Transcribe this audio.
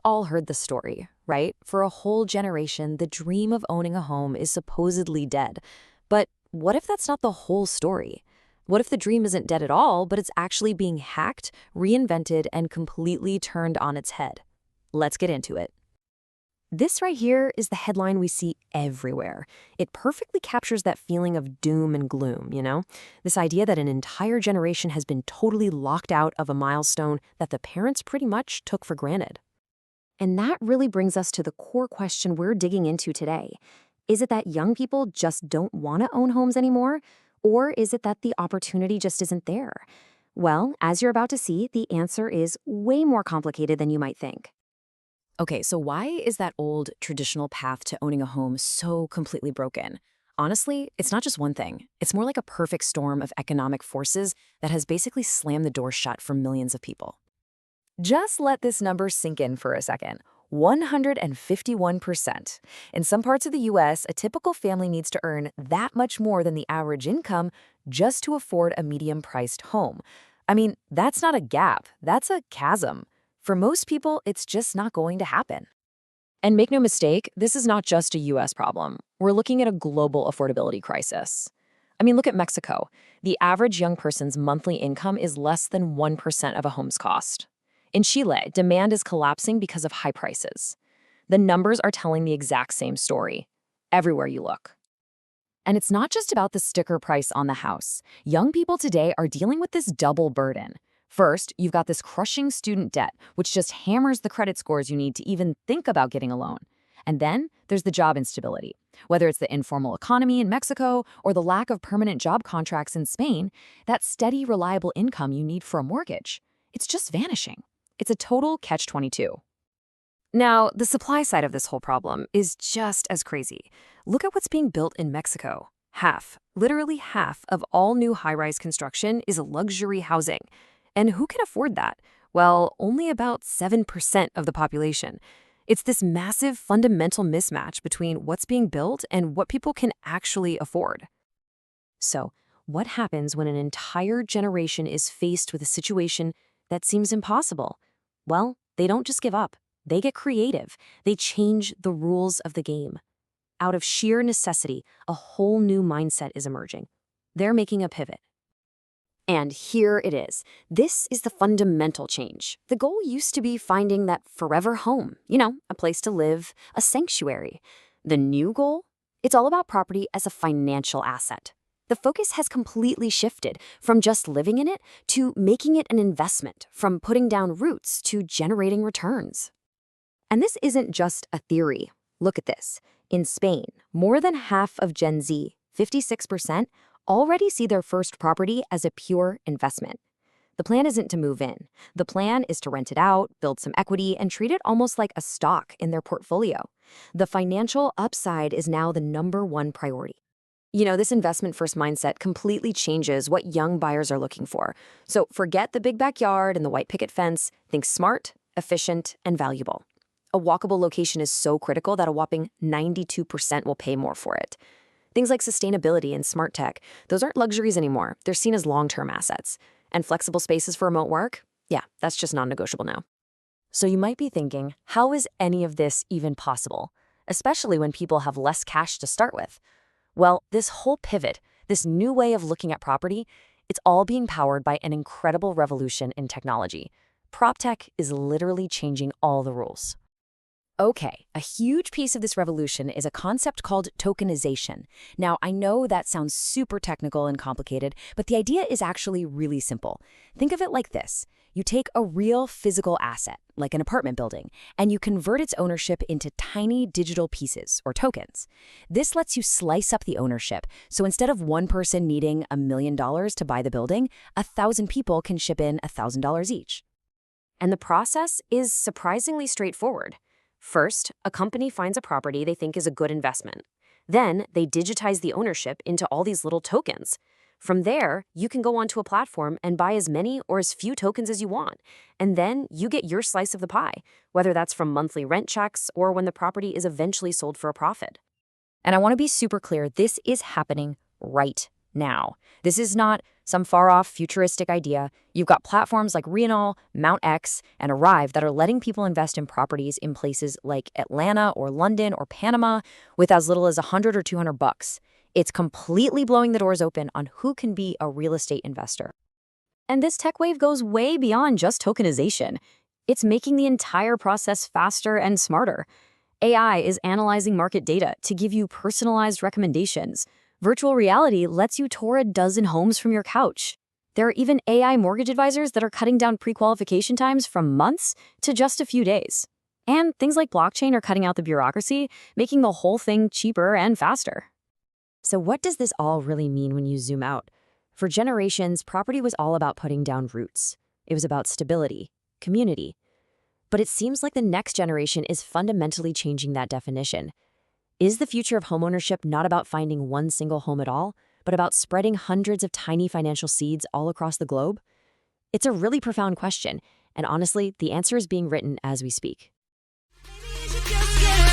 all heard the story, right? For a whole generation, the dream of owning a home is supposedly dead. But what if that's not the whole story? What if the dream isn't dead at all, but it's actually being hacked, reinvented, and completely turned on its head? Let's get into it. This right here is the headline we see everywhere. It perfectly captures that feeling of doom and gloom, you know? This idea that an entire generation has been totally locked out of a milestone that the parents pretty much took for granted. And that really brings us to the core question we're digging into today. Is it that young people just don't want to own homes anymore? Or is it that the opportunity just isn't there? Well, as you're about to see, the answer is way more complicated than you might think. Okay, so why is that old traditional path to owning a home so completely broken? Honestly, it's not just one thing. It's more like a perfect storm of economic forces that has basically slammed the door shut for millions of people. Just let this number sink in for a second. 151%. In some parts of the US, a typical family needs to earn that much more than the average income just to afford a medium-priced home. I mean, that's not a gap, that's a chasm. For most people, it's just not going to happen. And make no mistake, this is not just a US problem. We're looking at a global affordability crisis. I mean, look at Mexico. The average young person's monthly income is less than 1% of a home's cost. In Chile, demand is collapsing because of high prices. The numbers are telling the exact same story, everywhere you look. And it's not just about the sticker price on the house. Young people today are dealing with this double burden. First, you've got this crushing student debt, which just hammers the credit scores you need to even think about getting a loan. And then there's the job instability. Whether it's the informal economy in Mexico or the lack of permanent job contracts in Spain, that steady, reliable income you need for a mortgage, it's just vanishing. It's a total catch-22. Now, the supply side of this whole problem is just as crazy. Look at what's being built in Mexico. Literally half of all new high-rise construction is luxury housing. And who can afford that? Well, only about 7% of the population. It's this massive fundamental mismatch between what's being built and what people can actually afford. So, what happens when an entire generation is faced with a situation that seems impossible? Well, they don't just give up. They get creative. They change the rules of the game. Out of sheer necessity, a whole new mindset is emerging. They're making a pivot. And here it is. This is the fundamental change. The goal used to be finding that forever home, a place to live, a sanctuary. The new goal? It's all about property as a financial asset. The focus has completely shifted from just living in it to making it an investment, from putting down roots to generating returns. And this isn't just a theory. Look at this. In Spain, more than half of Gen Z, 56%, already see their first property as a pure investment. The plan isn't to move in. The plan is to rent it out, build some equity, and treat it almost like a stock in their portfolio. The financial upside is now the #1 priority. This investment-first mindset completely changes what young buyers are looking for. So forget the big backyard and the white picket fence. Think smart, efficient, and valuable. A walkable location is so critical that a whopping 92% will pay more for it. Things like sustainability and smart tech, those aren't luxuries anymore. They're seen as long-term assets. And flexible spaces for remote work? Yeah, that's just non-negotiable now. So you might be thinking, how is any of this even possible? Especially when people have less cash to start with. Well, this whole pivot, this new way of looking at property, it's all being powered by an incredible revolution in technology. PropTech is literally changing all the rules. Okay, a huge piece of this revolution is a concept called tokenization. Now, I know that sounds super technical and complicated, but the idea is actually really simple. Think of it like this. You take a real physical asset, like an apartment building, and you convert its ownership into tiny digital pieces, or tokens. This lets you slice up the ownership, so instead of one person needing $1 million to buy the building, 1,000 people can chip in $1,000 each. And the process is surprisingly straightforward. First, a company finds a property they think is a good investment. Then, they digitize the ownership into all these little tokens. From there, you can go onto a platform and buy as many or as few tokens as you want. And then you get your slice of the pie, whether that's from monthly rent checks or when the property is eventually sold for a profit. And I want to be super clear, this is happening right now. This is not some far-off futuristic idea. You've got platforms like Millennial, Mount X, and Arrive that are letting people invest in properties in places like Atlanta or London or Panama with as little as 100 or 200 bucks. It's completely blowing the doors open on who can be a real estate investor. And this tech wave goes way beyond just tokenization. It's making the entire process faster and smarter. AI is analyzing market data to give you personalized recommendations. Virtual reality lets you tour a dozen homes from your couch. There are even AI mortgage advisors that are cutting down pre-qualification times from months to just a few days. And things like blockchain are cutting out the bureaucracy, making the whole thing cheaper and faster. So what does this all really mean when you zoom out? For generations, property was all about putting down roots. It was about stability, community. But it seems like the next generation is fundamentally changing that definition. Is the future of homeownership not about finding one single home at all, but about spreading hundreds of tiny financial seeds all across the globe? It's a really profound question, and honestly, the answer is being written as we speak. Maybe you should just get